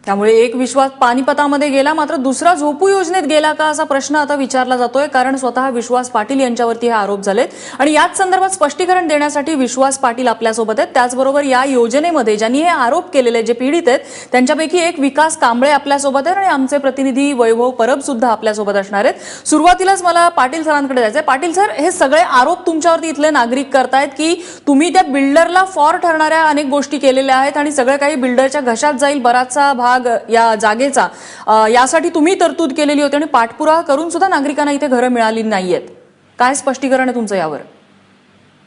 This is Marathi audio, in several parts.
त्यामुळे एक विश्वास पानिपतामध्ये गेला, मात्र दुसरा झोपू योजनेत गेला का असा प्रश्न आता विचारला जातोय. कारण स्वतः विश्वास पाटील यांच्यावरती हे आरोप झालेत आणि याच संदर्भात स्पष्टीकरण देण्यासाठी विश्वास पाटील आपल्यासोबत आहेत. त्याचबरोबर या योजनेमध्ये ज्यांनी हे आरोप केलेले जे पीडित आहेत त्यांच्यापैकी एक विकास कांबळे आपल्यासोबत आहेत आणि आमचे प्रतिनिधी वैभव परब सुद्धा आपल्यासोबत असणार आहेत. सुरुवातीलाच मला पाटील सरांकडे जायचंय. पाटील सर, हे सगळे आरोप तुमच्यावरती इथले नागरिक करतायत की तुम्ही त्या बिल्डरला फॉर ठरणाऱ्या अनेक गोष्टी केलेल्या आहेत आणि सगळं काही बिल्डरच्या घशात जाईल बराचसा भाग या जागेचा, यासाठी तुम्ही तरतूद केलेली होती आणि पाठपुरावा करून सुद्धा नागरिकांना इथे घरं मिळाली नाहीयेत. काय स्पष्टीकरण आहे तुमचं यावर?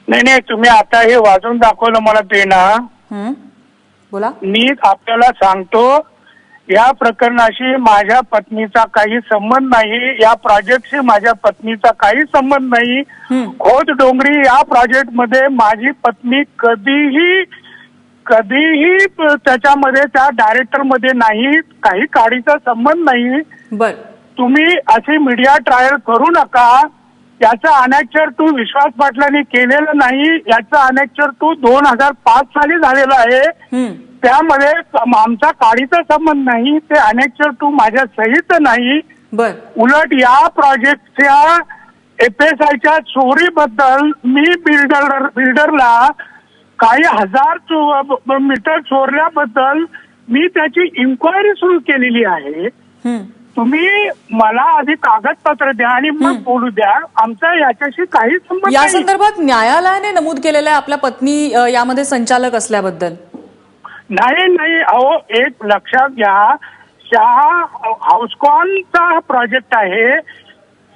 नाही, तुम्ही आता हे वाजून दाखवलं मला ते ना. बोला. मी आपल्याला सांगतो, या प्रकरणाशी माझ्या पत्नीचा काही संबंध नाही, या प्रोजेक्टशी माझ्या पत्नीचा काही संबंध नाही. खोत डोंगरी या प्रोजेक्ट मध्ये माझी पत्नी कधीही त्याच्यामध्ये त्या डायरेक्टर मध्ये नाही, काही काडीचा संबंध नाही. बर, तुम्ही अशी मीडिया ट्रायल करू नका. याचा अनेक्चर 2 विश्वास पाटलांनी केलेलं नाही. याचा अनेक्चर 2 2005 साली झालेला आहे. त्यामध्ये आमचा काडीचा संबंध नाही. ते अनेक्चर 2 माझ्या सहित नाही. बर, उलट या प्रोजेक्टच्या FSIच्या चोरीबद्दल मी बिल्डरला काही हजार मीटर चोरल्याबद्दल मी त्याची इन्क्वायरी सुरू केलेली आहे. तुम्ही मला आधी कागदपत्र द्या आणि मग बोलू द्या. आमचा याच्याशी काही संबंध या नाही. संदर्भात न्यायालयाने नमूद केलेलं आहे आपल्या पत्नी यामध्ये संचालक असल्याबद्दल. नाही, अहो एक लक्षात घ्या, शाह हाऊसकॉनचा हा प्रोजेक्ट आहे.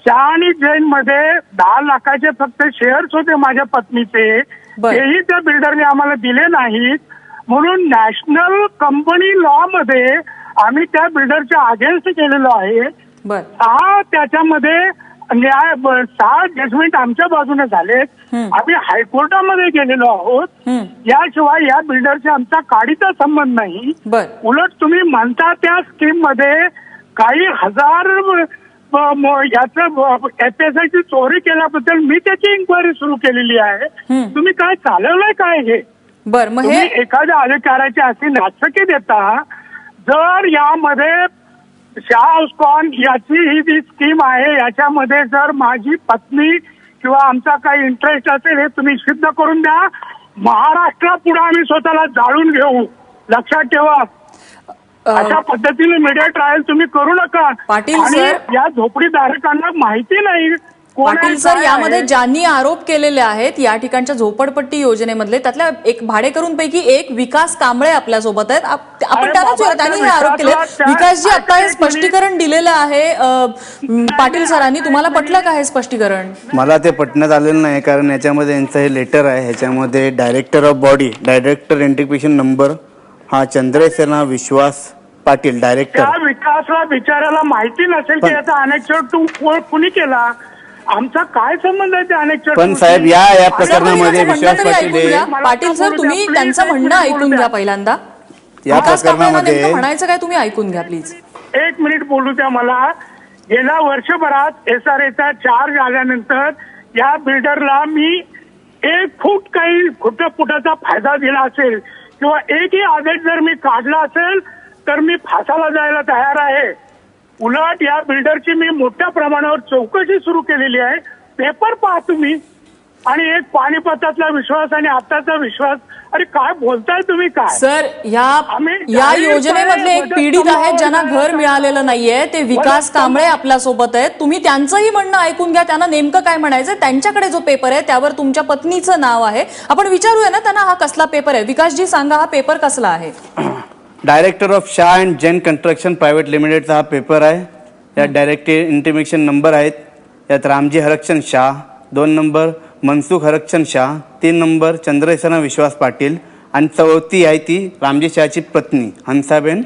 शाह आणि जैन मध्ये 10 लाखाचे फक्त शेअर्स होते माझ्या पत्नीचे. तेही त्या बिल्डरने आम्हाला दिले नाहीत. म्हणून नॅशनल कंपनी लॉ मध्ये आम्ही त्या बिल्डरच्या अगेन्स्ट केलेलो आहे. त्याच्यामध्ये 6 जजमेंट आमच्या बाजूने झालेत. आम्ही हायकोर्टामध्ये गेलेलो आहोत. याशिवाय या बिल्डरचा आमचा काडीचा संबंध नाही. उलट तुम्ही म्हणता त्या स्कीम मध्ये काही हजार याचं FSIची चोरी केल्याबद्दल मी त्याची इन्क्वायरी सुरू केलेली आहे. तुम्ही काय चालवलंय काय हे? मग तुम्ही एखाद्या अधिकाऱ्याची अशी नाचके देता. जर यामध्ये शाह हाऊसकॉन याची ही जी स्कीम आहे याच्यामध्ये जर माझी पत्नी किंवा आमचा काही इंटरेस्ट असेल हे तुम्ही सिद्ध करून द्या. महाराष्ट्रापुढे आम्ही स्वतःला जाळून घेऊ. लक्षात ठेवा. अशा पद्धतीने मीडिया ट्रायल तुम्ही करू नका. पाटील सर, या झोपडीधारकांना माहिती नाही. पाटील सर, यामध्ये ज्यांनी आरोप केलेले आहेत या ठिकाणच्या झोपडपट्टी योजनेमधले त्यातल्या एक भाडेकरूंपैकी एक विकास कांबळे आपल्यासोबत आहेत. आपण त्यांनी हे आरोप केले. विकासजी, आता हे स्पष्टीकरण दिलेलं आहे पाटील सरांनी, तुम्हाला पटलं का हे स्पष्टीकरण? मला ते पटण्यात आलेलं नाही, कारण याच्यामध्ये यांचं हे लेटर आहे. ह्याच्यामध्ये director of body, director integration number हा चंद्रसेना विश्वास पाटील डायरेक्टर. त्या विकासला बिचाराला माहिती नसेल की याचा अनेक्चर 2 कुणी केला. आमचा काय संबंध आहे त्या अनेक्चर? पण साहेब, या प्रकरणामध्ये विश्वास पाटील सर, तुम्ही त्यांचं म्हणणं ऐकून घ्या पहिल्यांदा. या प्रकरणामध्ये म्हणायचं काय तुम्ही ऐकून घ्या प्लीज. 1 मिनिट बोलू द्या मला. गेल्या वर्षभरात SRAचा चार्ज आल्यानंतर या बिल्डरला मी 1 फूट काही फुटाचा फायदा दिला असेल किंवा एकही आदेश जर मी काढला असेल तर मी फासाला जायला तयार आहे. उलट या बिल्डरची मी मोठ्या प्रमाणावर चौकशी सुरू केलेली आहे. पेपर पहा तुम्ही. आणि एक पानिपतातला विश्वास आणि आताचा विश्वास. अरे काय बोलताय तुम्ही? काय सर, या योजनेमधले एक पीडित आहेत ज्यांना घर मिळालेलं नाहीये, ते विकास कांबळे आपल्या सोबत आहेत. तुम्ही त्यांचंही म्हणणं ऐकून घ्या. त्यांना नेमकं काय म्हणायचं. त्यांच्याकडे जो पेपर आहे त्यावर तुमच्या पत्नीचं नाव आहे. आपण विचारूया ना त्यांना हा कसला पेपर आहे. विकासजी सांगा, हा पेपर कसला आहे? Director of Shah and Jain construction private लिमिटेडचा हा पेपर आहे. यात डायरेक्ट इंटिमेशन नंबर आहेत. यात रामजी हरकचंद शाह, 2 नंबर मनसुख हरकचंद शाह, 3 नंबर चंद्रसेना विश्वास पाटील आणि 4थी आहे ती रामजी शहाची पत्नी हंसाबेन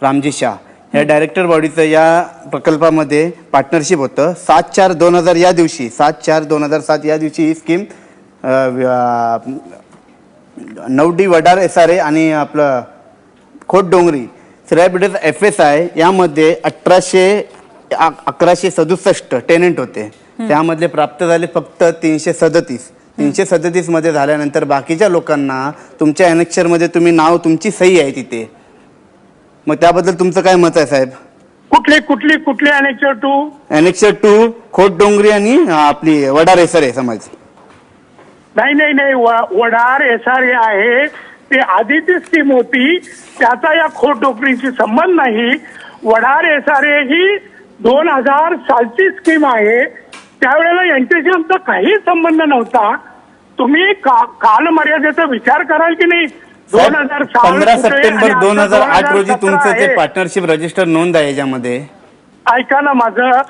रामजी शाह. या डायरेक्टर बॉडीचं या प्रकल्पामध्ये पार्टनरशिप होतं. 7/4/2000 या दिवशी, 7/4/2007 या दिवशी ही स्कीम 9D वडार SRA आणि आपलं खोत डोंगरी श्रेया बिल्डर्स FSI यामध्ये 1167 टेनेंट होते. त्यामधले प्राप्त झाले फक्त 337. 337 मध्ये झाल्यानंतर बाकीच्या लोकांना तुमच्या अनेक्चर मध्ये तुम्ही नाव, तुमची सही आहे तिथे. मग त्याबद्दल तुमचं काय मत आहे साहेब? कुठली अनेक्चर 2? अनेक्चर 2 खोटडोंगरी आणि आपली वडार एसरे समाज. नाही वडार SRA आहे ते आधीची स्कीम होती, त्याचा या खोटडोंगरीशी संबंध नाही. वडार SRA ही 2000 सालची स्कीम आहे, त्यावेळेला यांच्याशी आमचा काही संबंध नव्हता. तुम्ही कालमर्यादेचा विचार कराल की नाही? 15 सप्टेंबर 2008 रोजी तुमचं ते पार्टनरशिप रजिस्टर नोंद आहे याच्यामध्ये. ऐका ना माझं,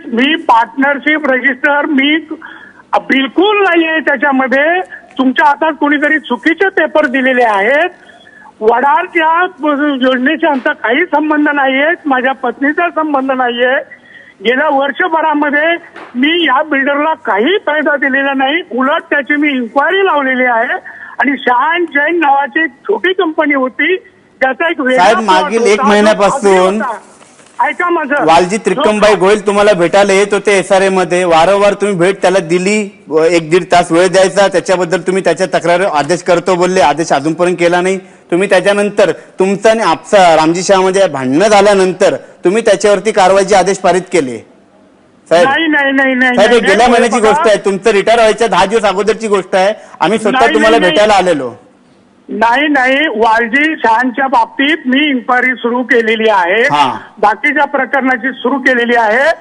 मी पार्टनरशिप रजिस्टर मी बिलकुल नाहीये त्याच्यामध्ये. तुमच्या हातात कोणीतरी चुकीचे पेपर दिलेले आहेत. वडारच्या योजनेशी आमचा काही संबंध नाहीये, माझ्या पत्नीचा संबंध नाहीये. गेल्या वर्षभरामध्ये मी या बिल्डरला काही फायदा दिलेला नाही, उलट त्याची मी इन्क्वायरी लावलेली आहे. आणि शाह अँड जैन नावाची एक छोटी कंपनी होती, त्याचा एक साहेब मागील 1 महिन्यापासून ऐका माझं, वालजी त्रिकमबाई गोयल तुम्हाला भेटायला येत होते SRA मध्ये. वारंवार तुम्ही भेट त्याला दिली, 1-1.5 तास वेळ द्यायचा. त्याच्याबद्दल तुम्ही त्याच्या तक्रार आदेश करतो बोलले, आदेश अजूनपर्यंत केला नाही. तुम्ही त्याच्यानंतर तुमचा आणि आपसा रामजी शाह मध्ये भांडणं झाल्यानंतर तुम्ही त्याच्यावरती कारवाईचे आदेश पारित केले. साहेब साहेब हे गेल्या महिन्याची गोष्ट आहे, तुमचं रिटायर व्हायच्या 10 दिवस अगोदरची गोष्ट आहे. आम्ही स्वतः तुम्हाला भेटायला आलेलो. नाही वालजी शहाच्या बाबतीत मी इन्क्वायरी सुरू केलेली आहे, बाकीच्या प्रकरणाची सुरू केलेली आहे.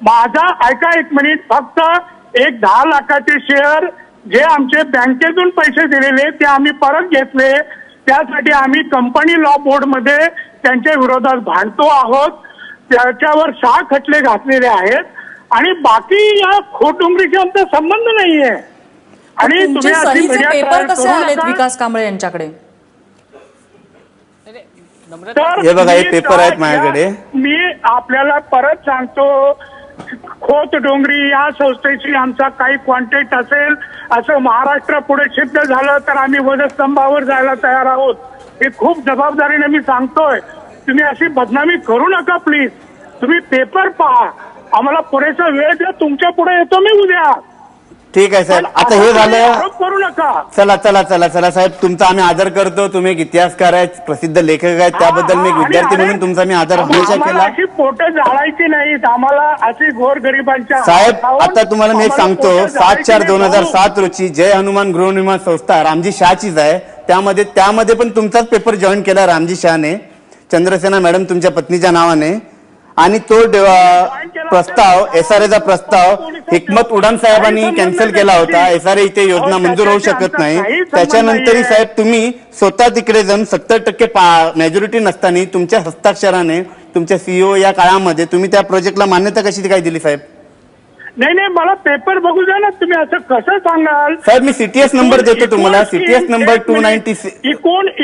माझा ऐका 1 मिनिट, फक्त 10 लाखाचे शेअर जे आमचे बँकेतून पैसे दिलेले ते आम्ही परत घेतले. त्यासाठी आम्ही कंपनी लॉ बोर्ड मध्ये त्यांच्या विरोधात भांडतो आहोत. त्याच्यावर 6 खटले घातलेले आहेत आणि बाकी या खोटडोंगरीशी आमचा संबंध नाहीये. आणि तुम्ही पेपर कसे आलेत विकास कांबळे यांच्याकडे? हे बघा हे पेपर आहेत माझ्याकडे. मी आपल्याला परत सांगतो, खोतडोंगरी या संस्थेशी आमचा काही कॉन्टॅक्ट असेल असं महाराष्ट्र पुढे सिद्ध झालं तर आम्ही वधस्तंभावर जायला तयार आहोत. हे खूप जबाबदारीने मी सांगतोय. तुम्ही अशी बदनामी करू नका प्लीज. तुम्ही पेपर पहा, आम्हाला पुरेसा वेळ द्या, तुमच्या पुढे येतो मी उद्या. ठीक आहे साहेब, आता हे झालं. करू नका. चला साहेब, तुमचा आम्ही आदर करतो. तुम्ही एक इतिहासकार आहेत, प्रसिद्ध लेखक आहेत, त्याबद्दल मी एक विद्यार्थी म्हणून तुमचा मी आदर हमेशा केला. अशी पोटं जाळायची नाहीत आम्हाला, अशी गोरगरिबांच्या. साहेब आता तुम्हाला मी एक सांगतो, 7/4/2007 रोजी जय हनुमान गृहनिर्माण संस्था रामजी शहाचीच आहे. त्यामध्ये पण तुमचाच पेपर जॉईन केला रामजी शहाने, चंद्रसेना मॅडम तुमच्या पत्नीच्या नावाने. आणि तो प्रस्ताव SRAचा प्रस्ताव हिकमत उडान साहेबांनी कॅन्सल केला होता. SRA इथे योजना मंजूर होऊ शकत नाही. त्याच्यानंतरही साहेब तुम्ही स्वतः तिकडे जाऊन 70% मेजॉरिटी नसताना तुमच्या हस्ताक्षराने तुमच्या CEO या काळामध्ये तुम्ही त्या प्रोजेक्टला मान्यता कशी काय दिली साहेब? नाही मला पेपर बघू द्या ना. तुम्ही असं कसं सांगाल साहेब? मी CTS नंबर देतो तुम्हाला, CTS नंबर 296.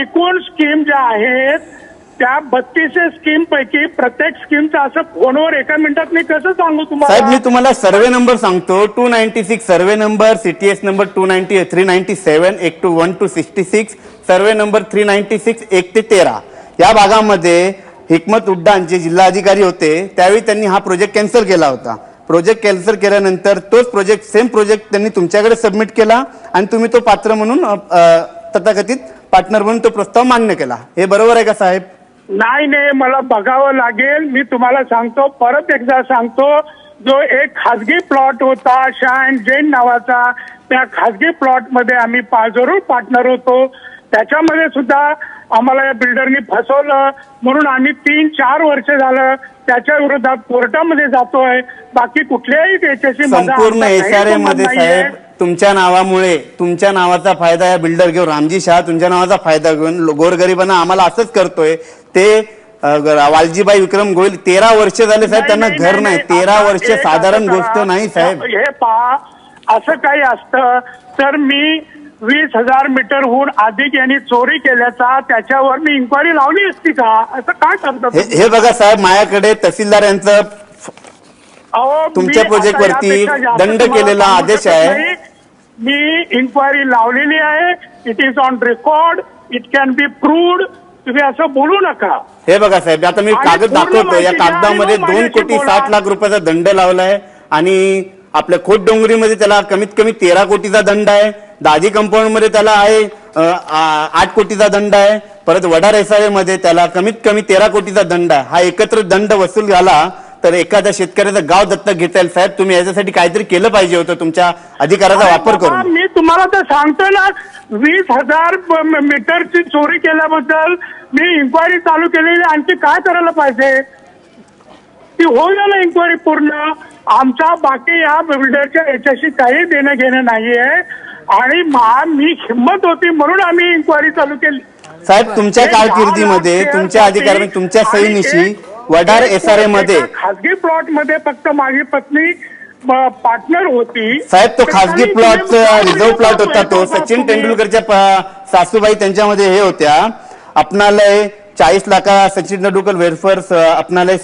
एकूण स्कीम ज्या आहेत त्या 32 स्कीम पैकी प्रत्येक स्कीमचं असं फोनवर 1 मिनिटात मी कसं सांगू तुम्हाला? साहेब मी तुम्हाला सर्वे नंबर सांगतो, 296 survey number, CTS number 397 1 to 1 to 66, survey number 396 1 ते 13. या भागामध्ये हिकमत उड्डाण जे जिल्हाधिकारी होते त्यावेळी त्यांनी हा प्रोजेक्ट कॅन्सल केला होता. प्रोजेक्ट कॅन्सल केल्यानंतर तोच प्रोजेक्ट सेम प्रोजेक्ट त्यांनी तुमच्याकडे सबमिट केला आणि तुम्ही तो पात्र म्हणून तथाकथित पार्टनर म्हणून तो प्रस्ताव मान्य केला. हे बरोबर आहे का साहेब? नाही मला बघावं लागेल. मी तुम्हाला सांगतो, परत एकदा सांगतो, जो एक खासगी प्लॉट होता शाह अँड जैन नावाचा, त्या खासगी प्लॉट मध्ये आम्ही जरूर पार्टनर होतो. त्याच्यामध्ये सुद्धा आम्हाला या बिल्डरनी फसवलं म्हणून आम्ही 3-4 वर्ष झालं त्याच्या विरोधात कोर्टामध्ये जातोय. बाकी कुठल्याही त्याच्याशी संपूर्ण SRA मध्ये साहेब तुमच्या नावामुळे, तुमच्या नावाचा फायदा या बिल्डर घेऊन, रामजी शहा तुमच्या नावाचा फायदा घेऊन गोरगरिबांना आम्हाला असंच करतोय. ते वालजीबाई विक्रम गोयल 13 वर्ष झाले साहेब, त्यांना घर नाही. 13 वर्ष साधारण गोष्ट नाही साहेब. हे पहा, असं काही असतं तर मी 20,000 मीटरहून अधिक यांनी चोरी केल्याचा त्याच्यावर मी इन्क्वायरी लावली असती का? असं काय करतात? हे बघा साहेब, माझ्याकडे तहसीलदार यांचं तुमच्या प्रोजेक्ट वरती दंड केलेला आदेश आहे. मी इन्क्वायरी लावलेली आहे. It is on record, it can be proved. तुम्ही असं बोलू नका. हे बघा साहेब, आता मी कागद दाखवतो. या कागदामध्ये 2,60,00,000 रुपयाचा दंड लावलाय आणि आपल्या खोटडोंगरीमध्ये त्याला कमीत कमी 13 कोटीचा दंड आहे. दाजी कंपाऊंड मध्ये त्याला आहे 8 कोटीचा दंड आहे, परत वडार SRA मध्ये त्याला कमीत कमी 13 कोटीचा दंड आहे. हा एकत्र दंड वसूल झाला तर एखाद्या शेतकऱ्याचं गाव दत्तक घेता येईल. साहेब तुम्ही याच्यासाठी काहीतरी केलं पाहिजे होतं तुमच्या अधिकाराचा वापर बाबा, करून. मी तुम्हाला तर सांगतो ना, 20,000 मीटरची चोरी केल्याबद्दल मी इन्क्वायरी चालू केलेली. आणखी काय करायला पाहिजे? ती होईल ना इन्क्वायरी पूर्ण. आमचा बाकी या बिल्डरच्या याच्याशी काही देणं घेणं नाहीये. आणि मी हिंमत होती म्हणून आम्ही इन्क्वायरी चालू केली. साहेब तुमच्या कारकिर्दीमध्ये तुमच्या अधिकारामध्ये तुमच्या सैनिशी वडार SRA मध्ये खासगी प्लॉट मध्ये फक्त माझी पत्नी पार्टनर होती. साहेब तो खासगी प्लॉट रिझर्व प्लॉट होता. तो सचिन तेंडुलकरच्या सासूबाई त्यांच्यामध्ये हे होत्या. आपणालय 40 लाखा सचिन तेंडुलकर वेलफेअर आपणालय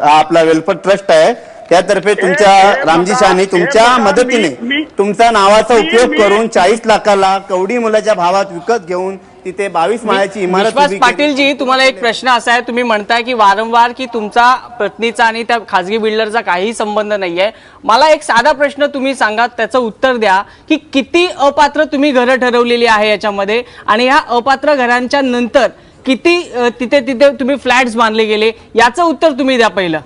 आपला वेलफेअर ट्रस्ट आहे त्यातर्फे तुमच्या रामजी शहाने तुमच्या मदतीने तुमचा नावाचा उपयोग करून 40 लाखाला कवडी मुलाच्या भावात विकत घेऊन तिथे 22 माळ्याची इमारत विश्वास उभी केली. पाटीलजी, तुम्हाला एक प्रश्न असा आहे, तुम्ही म्हणताय की वारंवार की तुमचा पत्नीचा आणि त्या खासगी बिल्डरचा काही संबंध नाहीये. मला एक साधा प्रश्न तुम्ही सांगा, त्याचं उत्तर द्या की किती अपात्र तुम्ही घरं ठरवलेली आहे याच्यामध्ये, आणि ह्या अपात्र घरांच्या नंतर किती तिथे तुम्ही फ्लॅट्स बांधले गेले, याचं उत्तर तुम्ही द्या पहिलं.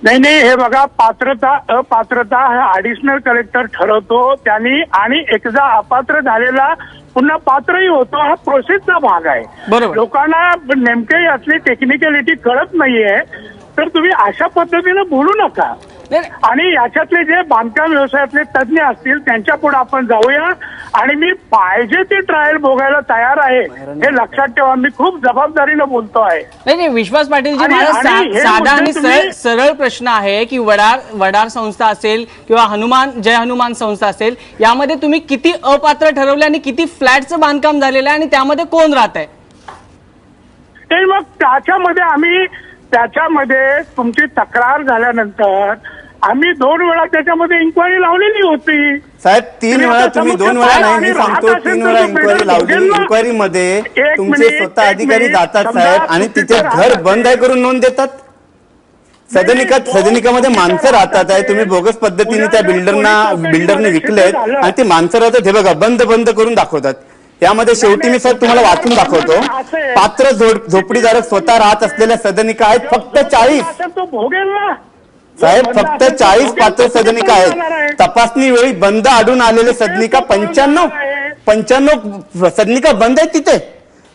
नाही, हे बघा, पात्रता अपात्रता हा ऍडिशनल कलेक्टर ठरवतो त्यांनी. आणि एकदा अपात्र झालेला पुन्हा पात्रही होतो, हा प्रोसेसचा भाग आहे. बरोबर. लोकांना नेमके यातली टेक्निकॅलिटी कळत नाहीये, तर तुम्ही अशा पद्धतीनं बोलू नका. आणि याच्यातले जे बांधकाम व्यवसायातले तज्ञ असतील त्यांच्या पुढे आपण जाऊया. आणि मी पाहिजे ती ट्रायल भोगायला तयार आहे, हे लक्षात ठेवा. मी खूप जबाबदारीनं बोलतो आहे. नाही, विश्वास पाटीलजी, आणि माझा हे साधा आणि मुद्दे सरळ प्रश्न आहे की वडार संस्था असेल किंवा जय हनुमान संस्था असेल, यामध्ये तुम्ही किती अपात्र ठरवले आणि किती फ्लॅटचं बांधकाम झालेलं आहे आणि त्यामध्ये कोण राहत आहे? ते मग त्याच्यामध्ये तुमची तक्रार झाल्यानंतर आम्ही 2 वेळा त्याच्यामध्ये इन्क्वायरी लावलेली होती. साहेब 3 वेळा तुम्ही 2 वेळा नाही, मी सांगतो 3 वेळा इन्क्वायरी लावली. इन्क्वायरी मध्ये तुमचे स्वतः अधिकारी जातात साहेब आणि तिथे घर बंद आहे करून नोंद देतात. सदनिकामध्ये माणसं राहतात आहे. तुम्ही बोगस पद्धतीने त्या बिल्डरने विकलेत आणि ते माणसं राहतात. हे बघा बंद करून दाखवतात. यामध्ये शेवटी मी साहेब तुम्हाला वाचून दाखवतो. पात्र झोपडीधारक स्वतः राहत असलेल्या सदनिका आहेत फक्त 40. तो भोगेल ना साहेब फक्त 40 पात्र सदनिका आहेत. तपासणी वेळी बंद आढळून आलेले सदनिका 95 सदनिका बंद आहेत. तिथे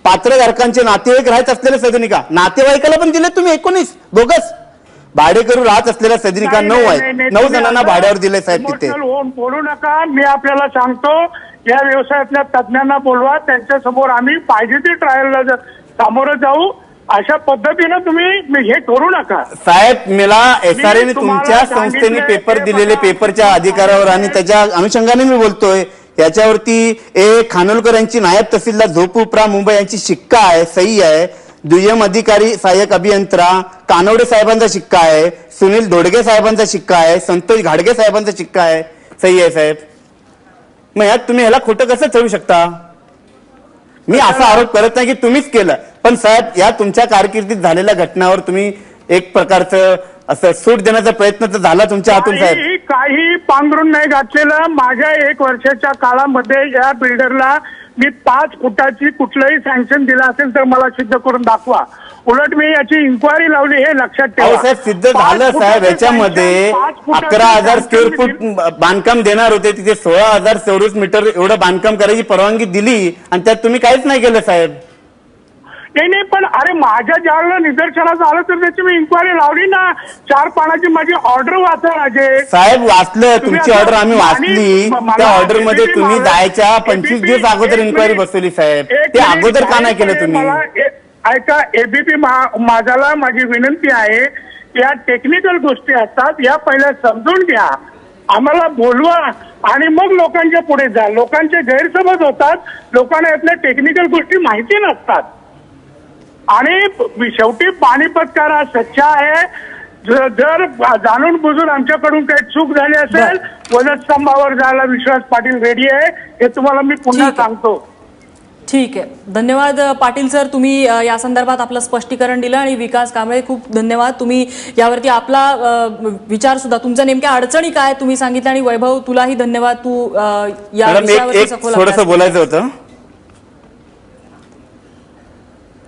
पात्रधारकांचे नातेवाईक राहत असलेल्या सदनिका, नातेवाईकाला पण दिले तुम्ही 19 बोगस. भाडेकरू राहत असलेल्या सदनिका 9 आहेत. 9 जणांना भाड्यावर दिले साहेब तिथे. बोलू नका. मी आपल्याला सांगतो, या व्यवसायातल्या तज्ञांना बोलवा, त्यांच्या समोर आम्ही पाहिजे ती ट्रायलला सामोरं जाऊ. अशा पद्धतीनं तुम्ही हे करू नका साहेब. मला SRA ने तुमच्या संस्थेने पेपर दिलेले पेपरच्या अधिकारावर आणि त्याच्या अनुषंगाने मी बोलतोय. याच्यावरती खानोलकर यांची नायब तहसीलदार झोपूप्रा मुंबई यांची शिक्का आहे, सही आहे. दुय्यम अधिकारी सहाय्यक अभियंता कानवडे साहेबांचा शिक्का आहे. सुनील धोडगे साहेबांचा शिक्का आहे. संतोष घाडगे साहेबांचा शिक्का आहे, सही आहे साहेब. मग यात तुम्ही ह्याला खोटं कसं ठरवू शकता? मी असा आरोप करत नाही की तुम्हीच केलं, पण साहेब या तुमच्या कारकिर्दीत झालेल्या घटनावर तुम्ही एक प्रकारचं असं सूट देण्याचा प्रयत्न तर झाला तुमच्या हातून साहेब. काही पांघरून नाही घातलेलं. माझ्या 1 वर्षाच्या काळामध्ये या बिल्डरला मी 5 फुटाची कुठलंही सँक्शन दिलं असेल तर मला सिद्ध करून दाखवा. उलट मी याची इन्क्वायरी लावली, हे लक्षात ठेवा. साहेब सिद्ध झालं साहेब. याच्यामध्ये 11,000 स्क्वेअर फूट बांधकाम देणार होते, तिथे 16,000 चौरस मीटर एवढं बांधकाम करायची परवानगी दिली आणि त्यात तुम्ही काहीच नाही केलं साहेब. नाही, पण अरे माझ्या ज्यावेळेला निदर्शनास आलं तर त्याची मी इन्क्वायरी लावली ना. 4 पानाची माझी ऑर्डर वाचा राजे साहेब. वाचलं तुमची ऑर्डर आम्ही वाचली. त्या ऑर्डर मध्ये तुम्ही जायच्या 25 दिवस अगोदर इन्क्वायरी बसवली साहेब. ते अगोदर का नाही केलं तुम्ही? ऐका, एबीपी माझ्याला माझी विनंती आहे, या टेक्निकल गोष्टी असतात, या पहिल्या समजून घ्या, आम्हाला बोलवा आणि मग लोकांच्या पुढे जा. लोकांचे गैरसमज होतात, लोकांना यातल्या टेक्निकल गोष्टी माहिती नसतात. आणि शेवटी पाणीपतकार स्वच्छ आहे. जर जाणून बुजून आमच्याकडून काही चूक झाली असेल, वजनस्तंभावर जायला विश्वास पाटील रेडी आहे, हे तुम्हाला मी पुन्हा सांगतो. ठीक आहे, धन्यवाद पाटील सर, तुम्ही या संदर्भात आपलं स्पष्टीकरण दिलं. आणि विकास कांबळे, खूप धन्यवाद, तुम्ही यावरती आपला विचार सुद्धा, तुमच्या नेमक्या अडचणी काय तुम्ही सांगितलं. आणि वैभव, तुलाही धन्यवाद, तू या मॅडम विषयावरती एक सखोल थोडंसं अभ्यास बोलायचं होतं.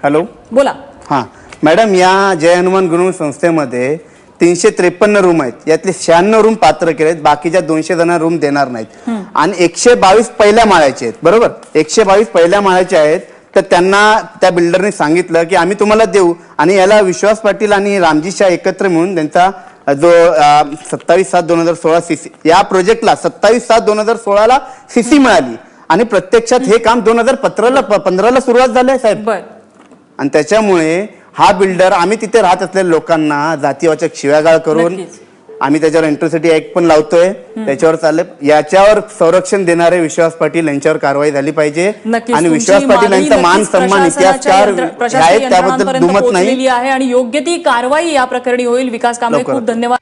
हॅलो, बोला. हां मॅडम, या जय हनुमान गुणवून संस्थेमध्ये 353 रूम आहेत, यातले 96 रूम पात्र केलेत, बाकीच्या 200 जणांना रूम देणार नाहीत. आणि 122 पहिल्या माळ्याचे आहेत, बरोबर, 122 पहिल्या माळ्याचे आहेत. तर त्यांना त्या बिल्डरने सांगितलं की आम्ही तुम्हाला देऊ. आणि याला विश्वास पाटील आणि रामजी शाह एकत्र मिळून त्यांचा जो 27/7/2016 सीसी, या प्रोजेक्टला 27/7/2016 सीसी मिळाली. आणि प्रत्यक्षात हे काम 2015ला सुरुवात झाली आहे साहेब. बर, आणि त्याच्यामुळे हा बिल्डर, आम्ही तिथे राहत असलेल्या लोकांना जातीवाचक शिव्यागाळ करून नक्कीच. आम्ही त्याच्यावर इंटरसिटी ऍक्ट पण लावतोय, त्याच्यावर चाललंय. याच्यावर संरक्षण देणारे विश्वास पाटील यांच्यावर कारवाई झाली पाहिजे. नक्कीच. आणि तुमची विश्वास पाटील मागणी यांचा मान नक्कीच सन्मान इतिहासकार प्रशासकीय आहेत, त्याबद्दल यंत्रणांपर्यंत दुमत नाही. पोहोचलेली आहे आणि योग्य ती कारवाई या प्रकरणी होईल. विकास कांबळे, लवकरच. खूप धन्यवाद.